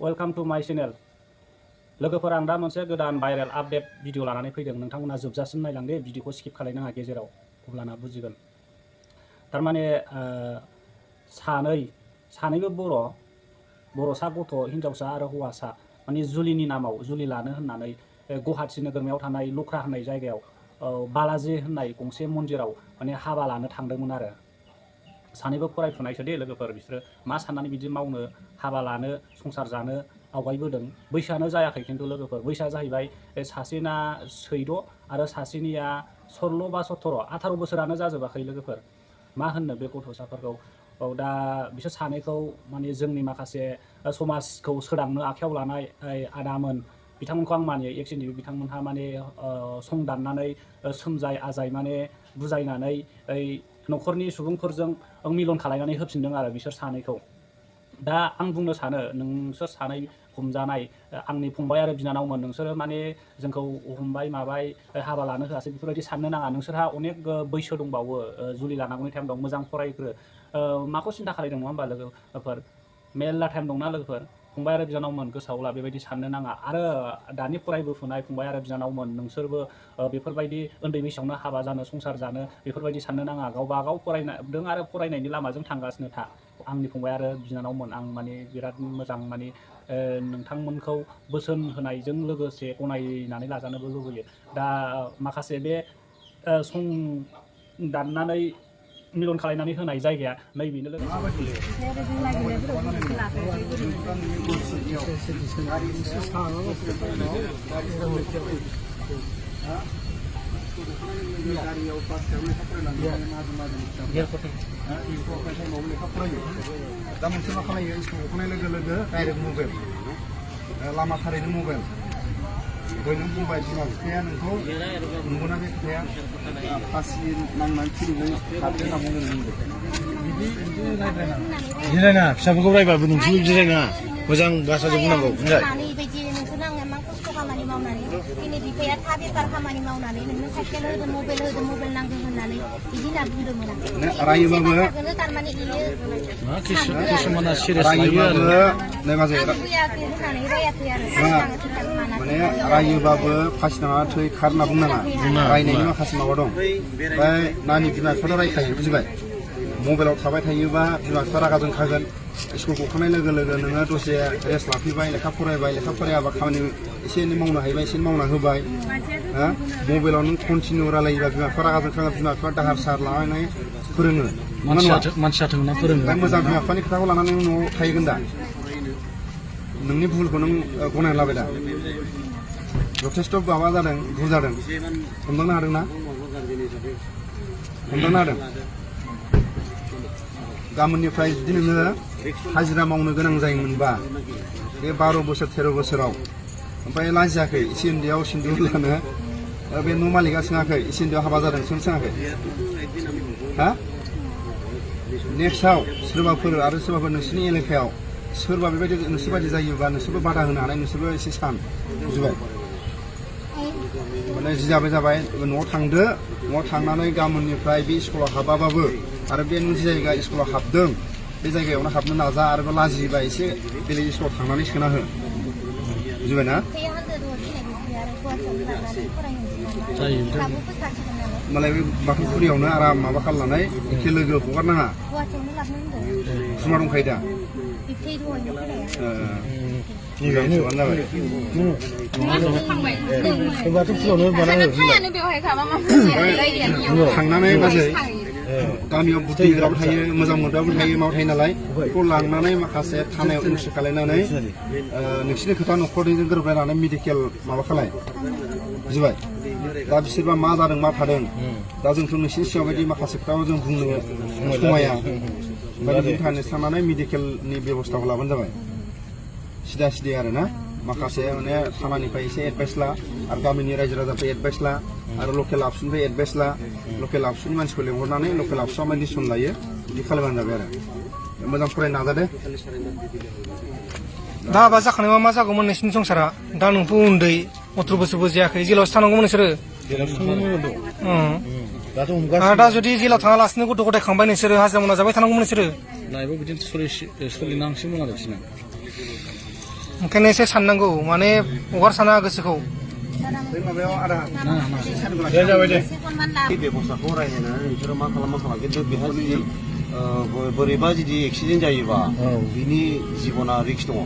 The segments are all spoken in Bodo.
वेलकाम टू माय चेनेल। लोगोफोर आं दा मोनसे गोदान भाइरेल आपडेट भिडिअ लानानै फैदों। नोंथांमोना जोबजासिम नायलांदे, भिडिअखौ स्किप खालायनाङा गेजेराव, अब्लाना बुजिगोन। थारमाने सानैबो बर'सा गथ' हिनजावसा आरो हौवासा माने जुलिनि नामाव जुलि लानो होननानै गुवाहाटि नोगोरमायाव थानाय लख्रा होननाय जायगायाव बालाजि होननाय गंसे मन्दिराव माने हाबा लानो थांदोंमोन आरो। सानैबो फरायफुनायसो दे लोगोफोर, बिसोरो मा साननानै बिदि मावनो, हाबा लानो, संसार जानो आवगायबोदों। बैसोआनो जायाखै खिन्थु लोगोफोर, बैसोआ जाहैबाय सासेना 14 आरो सासेनिया 16 बा 17, 18 बोसोरानो जाजोबाखै लोगोफोर। मा होननो बे गथ'साफोरखौ। दा बिसोर सानैखौ माने जोंनि माखासे समाजखौ सोदांनो आखायाव लानाय आदामोन, बिथांमोनखौ आं मानियो। एक्सुवेलि बिथांमोनहा माने सं दाननानै सोमजाय आजाय माने बुजायनानै न'खरनि सुबुंफोरजों मिलन खालायनानै होफिनदों आरो बिसोर सानैखौ। दा आं बुंनो सानो, नोंसोर सानै हमजानाय आंनि फंबाय आरो बिनानावमोन, नोंसोरो माने जोंखौ हमबाय माबाय हाबा लानो होआसै बेफोरबायदि साननो नाङा। नोंसोरहा अनेक बैसो दंबावो, जुलि लानांगौनि टाइम दं, मोजां फरायग्रो। माखौ सिन्था खालायदों नङा होमबा लोगोफोर, मेरला टाइम दंना लोगोफोर। फंबाय आरो बिनानावमोन गोसोआव ला, बेबायदि साननो नाङा। आरो दानि फरायबोफुनाय फंबाय आरो बिनानावमोन, नोंसोरबो बेफोरबायदि उन्दै बैसोआवनो हाबा जानो, संसार जानो बेफोरबायदि साननो नाङा। गावबा गाव फरायदों आरो फरायनायनि लामाजों थांगासिनो था। आंनि फंबाय आरो बिनानावमोन, आं माने बिराद मोजां माने नोंथांमोनखौ बोसोन होनायजों लोगोसे गनायनानै लाजानोबो लुबैयो। दा माखासे बे सं दाननानै मिलन खालायनानै होनाय जायगाया नैबेनो लोगोसे। दा मोनसे मा खालायो, स्कुल गखांनाय लोगो लोगो डाइरेक्ट मबाइल, लामा थारैनो मबाइल। दहाय नों बुंबाय बिमा बिफाया नोंखौ, नंगौना बे खोथाया फासि नांनानै थिरिजों खारदों होनना बुंदों। बिदि जिरायना फिसाफोरखौ रायबाबो नोंसोरबो जिरायना मोजां भाषाजों बुंनांगौ। खामानि मावनानै दिनै बिफाया था बेफार खामानि मावनानै नोंनो साइकेल होदो, मबाइल नांगौ होननानै बिदि होनना बुंदोंमोन आं। रायोबाबो थारमाने माने रायोबाबो फासि नाङा थै खार होनना बुंनाङा। रायनायनि माखासे माबा दं। ओमफ्राय नानि बिमा बिफाथ' रायखायो, बुजिबाय। मबाइलाव थाबाय थायोबा बिमा बिफा रागा जोंखागोन। स्कुल गखांनाय लोगो लोगो नोङो दसे रेस्ट लाफैबाय, लेखा फरायबाय, लेखा फरायाबा खामानि एसे एनै मावनो हायोबा एसे मावना होबाय। मबाइलाव नों कन्टिनिउ रायलायोबा बिमा बिफा रागा जोंखागोन। बिमा बिफा दाहार साहार लानानै फोरोङो, मानसिया थोंना फोरोङो। मोजां बिमा बिफानि खोथाखौ लानानै नों न'आव थाहैगोन दा। नोंनि भुलखौ नों गनायना लाबाय दा। जथेस्थ' माबा जादों, भुल जादों। हमदांनो हादोंना? हमदांनो हादों? गाबोननिफ्राय जुदि नोङो हाजिरा मावनो गोनां जायोमोनबा बे 12 बोसोर 13 बोसोराव, ओमफ्राय लाजियाखै एसे उन्दैयाव सिन्दुर लानो, बे न' मालिकआ सोङाखै एसे उन्दैयाव हाबा जादों सोङाखै? हा? नेक्स्टआव सोरबाफोर नोंसोरनि एलेकायाव सोरबा बेबायदि नोंसोरबायदि जायोबा नोंसोरबो बादा होनो हानाय, नोंसोरबो एसे सान, बुजिबाय। माने जि जाबाय न'आव थांदो, न'आव थांनानै गाबोननिफ्राय बे स्कुलाव हाबाबाबो आरो बे नों जि जायगा स्कुलाव हाबदों बे जायगायावनो हाबनो नाजा। आरो लाजियोबा एसे बेलेग स्कुलाव थांनानै सोना हो, बुजिबाय ना? मालाय बे बाथौफुरियावनो आराम माबा खालामनानै एखे लोगो हगारनाङा। खुरमा दंखायो दा? थांनानै बाजै गामियाव बुथैग्राबो थायो, मोजां मोनग्राबो थायो, माबा थायो नालाय। बेखौ लांनानै माखासे थानायाव इन्ट्रि खालायनानै नोंसिनि खोथा न'खरनिजों गोरोबलायनानै मेडिकेल माबा खालाय, बुजिबाय। दा बिसोरबा मा जादों मा थादों, दा जोंथ' नोंसिनि सिगां बायदि माखासे खोथाखौ जों बुंनो समाया। ओमफ्राय बिनि थाखायनो थांनानै मेडिकेलनि बेब'स्थाखौ लाबानो जाबाय। सिदा सिदि आरो ना, माखासे माने थानानिफ्राय एसे एडभाइस ला, आरो गामिनि रायजो राजानिफ्राय एडभाइस ला, आरो लकेल आबसुनिफ्राय एडभाइस ला। लकेल आबसुनि मानसिखौ लेंहरनानै लकेल आबसुआ मा डिसिसन लायो बिदि खालामबानो जाबाय आरो। मोजां फरायनो नाजादो। दा हाबा जाखानायबा मा जागौमोन नोंसिनि संसारा? दा नोंथ' उन्दै, 18 बोसोरबो जायाखै, जेलावसो थानांगौमोन नोंसोरो। दा जुदि जेलाव थाङालासिनो गथ' गथाय खांबाय नोंसोरो, हाजिरा मावना जाबाय थानांगौमोन नोंसोरो। नायबो बिदिनो सोलिनांसिगौमोन आरो बिसोरना। ओंखायनो एसे साननांगौ माने हगारसाना गोसोखौ बै माबायाव आदा बे बेबस्थाखौ रायज्लायनानै नोंसोरो मा खालामा खिन्थु बेहा जुदि बोरैबा जुदि एक्सिडेन्ट जायोबा बिनि जिबना रिक्स दङ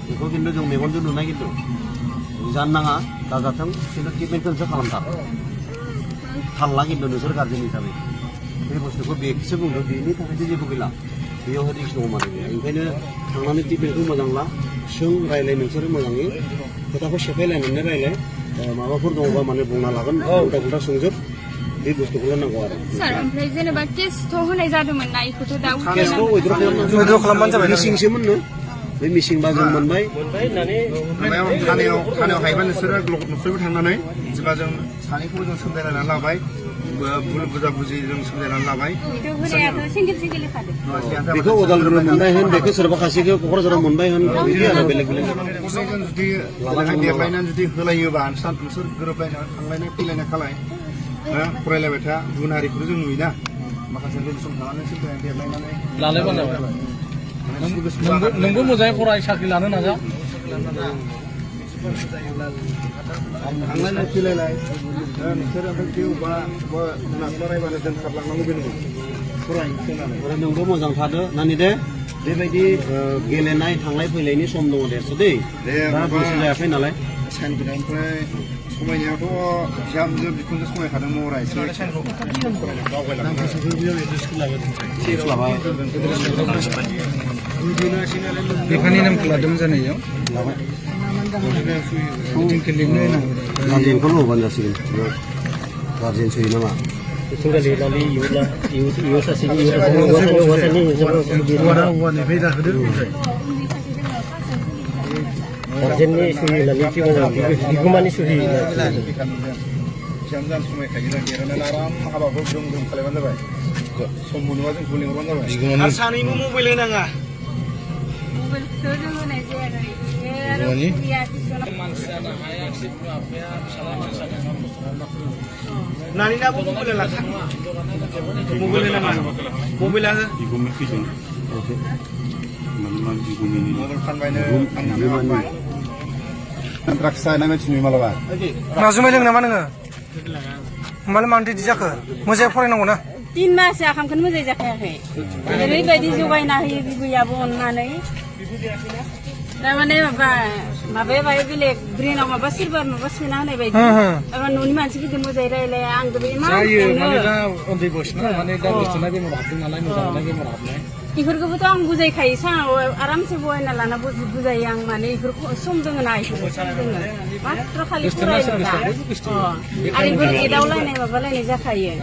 बेखौ खिन्थु जों मेगनजों नुनाय खिन्थु जानो नाङा दाजाथों खिन्थु ट्रिटमेन्टखौसो खालामथार थाल ला खिन्थु नोंसोर गार्जेन हिसाबै बे बुस्थुखौ बेसो बुंदों बेनि थाखायसो जेबो गैला बेयावहाय रिक्स दङ माने ओंखायनो थांनानै ट्रिटमेन्टखौ मोजां ला सों रायलाय नोंसोरो मोजाङै खोथाखौ सेफायलायनानै रायलाय माबाफोर दङबा माने बुंना लागोन उल्टा पुल्टा सोंजोब बे बुस्थुखौल' नांगौ आरो सार ओमफ्राय जेनेबा केसथ' होनाय जादोंमोन ना इखौथ' दा केसखौ उइद्र' खालामबानो जाबाय मिसिंसोमोन नो बे मिसिंबा जों मोनबाय थानायाव हायोबा नोंसोरो न'खरबो थांनानै जेब्ला जों सानैखौबो जों सोमजायलायनानै लाबाय बुजा बुजि जों सोमजायनानै लाबाय बेखौ उदालगुरियाव मोनबाय होन बेखौ सोरबा खासेखौ क'क्राझाराव मोनबाय होन बिदि आरो बेलेग बेलेग जुदि देरलायनानै जुदि होलायोबा नोंसोर गोरोबलायनानै थांलायनाय फैलायनाय खालाय फरायलायबाय था गुबुन हारिखौथ' जों नुयोना माखासे सम थानानै देरलायनानै लालायबानो नोंबो मोजाङै फराय साख्रि लानो नाजा थांलायनाय फैलायलाय नोंसोर ओमफ्राय बबेबा फरायबानो दोनखारलांनांगौ बे नङा फराय नोंबो मोजां थादो नानि दे बेबायदि गेलेनाय थांलाय फैलायनि सम दङ देरस दै दा बैसो जायाखै नालाय ओमफ्राय समायनायावथ' बिहामजो बिखुनजो समायखादों महरा एसे बिफानि नामखौ लादोंमोन जानायाव गार्जेनखौल' होबानो जासिगोन गार्जेन सोयो नामा गार्जेननि सुहि होननानै बिगोमानि सुहि बिहामजो समायखायो देरनानै आराम हाबाखौ ग्रोम ग्रोम खालामबानो जाबाय सम मोनोबा जोंखौ लिंहरबानो जाबाय आरो सानैबो मबाइल होनाङा मबाइलखौथ' जों होनाय जायाखै नानिनाबो मबाइल लाखा मबाइल होनाङा मबाइला मबाइल फानबायनो द्राग्स जानाय मानसि नुयो मालाबा मा जुमाय लोङो नामा नोङो होमबालाय मानो बिदि जाखो मोजाङै फरायनांगौ ना 3 माससो आखामखौनो मोजाङै जाखायाखै ओरैबायदि जगायना होयो बिबैयाबो अननानै थारमाने माबाया बेलेग ब्रेनाव माबा सोरबा माबा सोना होनाय बायदि न'नि मानसिफोरजों मोजाङै रायलाया आंबो उन्दै बैसोना माने दा गोसोना बेमार हाबदों नालाय मोजां मोननाय बेमार हाबनाय बेफोरखौबोथ' आं बुजायखायो सानाव आरामसे बहायना लाना बुजायो आं माने बेफोरखौ सम दङ ना बेफोरखौ सम दङ मात्र खालि फरायल'दा आरो बेफोर एदावलायनाय माबालायनाय जाखायो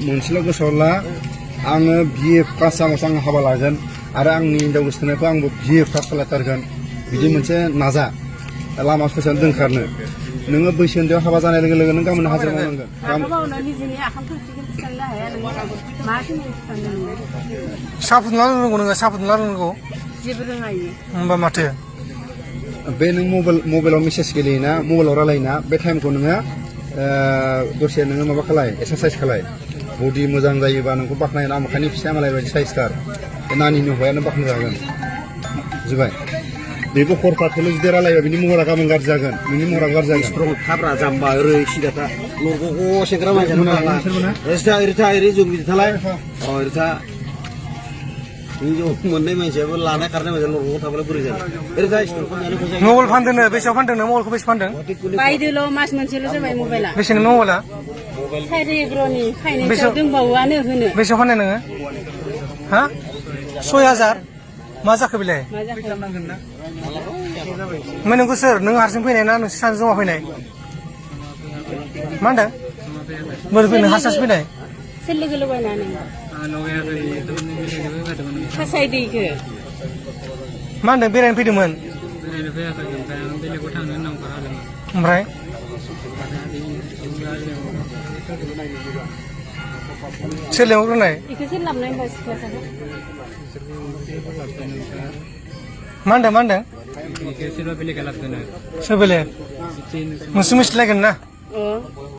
मोनसेल' गोसोआव ला आङो बिए पास जाबासो आं हाबा लागोन आरो आंनि हिनजाव गोसोथोनायखौ आंबो बिए पास खालामथारगोन बिदि मोनसे नाजा लामा ससेयाव दोनखारनो नोङो बैसो उन्दैयाव हाबा जानाय लोगो लोगो नों गाबोन हाजिरा मावनांगोन साहा फुदुंना रोंगौ नोङो साहा फुदुंना रोंगौ जेबो रोङायो होमबा माथो बे नों मबाइलाव मेसेज गेलेयोना मबाइलाव रायलायोना बे टाइमखौ नोङो दसे नोङो माबा खालाय एक्सारसाइस खालाय बडि मोजां जायोबा नोंखौ बाख्नायनो आमोखानि फिसा मालाय बायदि साइसथार नानिनि हौवायानो बाख्नायजागोन बुजिबाय बेबो हरफाथोल' जुदि रायलायबा बिनि महरा गाबोन गाज्रि जागोन नोंनि महरा गाज्रि जागोन स्ट्रं थाब्रा जाम्बा ओरै सिदाथा नरग'ग'ग सेंग्रा मानसिया ओरै जों बिदि थालाय ओरै था हिनजाव मोननाय मानसियाबो लानाय खारनाय मानसिया नरग'ग'ग थाब्ला बोरै जानो ओरै था मबाइल फानदोंनो बेसेयाव फानदों नों मबाइलखौ बेसे फानदों बायदोल' मास मोनसेल' जाबाय मबाइला बेसे नों मबाइला साइरेग्र'नि फाइनेन्सआव दंबावोआनो होनो बेसेयाव फाननाय नोङो हा 6000 मा जाखो बेलाय मा जाखो ओमफ्राय नोंखौ सोर नों हारसिं फैनाय ना नोंसोर सानैजों जमा फैनाय मा होनदों बोरै फैनाय हारसासो फैनाय सोर लोगो लगायनानै फासायदैखो मा होनदों बेरायनो फैदोंमोन ओमफ्राय सोर लेंहरग्रोनाय बेखौ सोर लाबोनाय होनबा सिख्लासाखौ मा होनदों सोर बेलेग नोंसो मिथिलायगोन ना